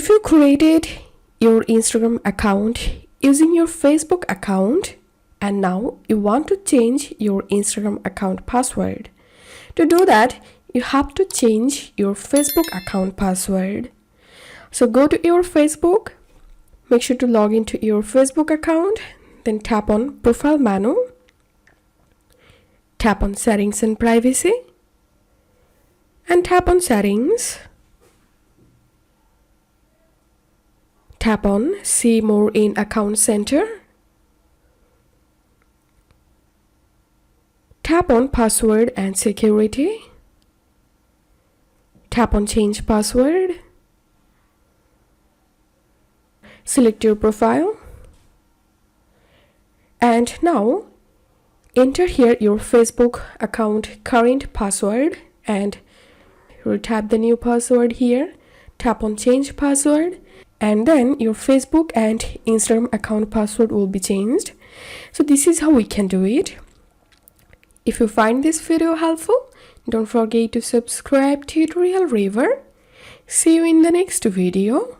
If you created your Instagram account using your Facebook account and now you want to change your Instagram account password, to do that, you have to change your Facebook account password. So go to your Facebook, make sure to log into your Facebook account, then tap on Profile menu, tap on Settings and Privacy, and tap on Settings. Tap on See More in Account Center. Tap on Password and Security. Tap on Change Password. Select your profile. And now enter here your Facebook account current password and tap the new password here. Tap on Change Password. And then your Facebook and Instagram account password will be changed. So this is how we can do it. If you find this video helpful, don't forget to subscribe to Tutorial River. See you in the next video.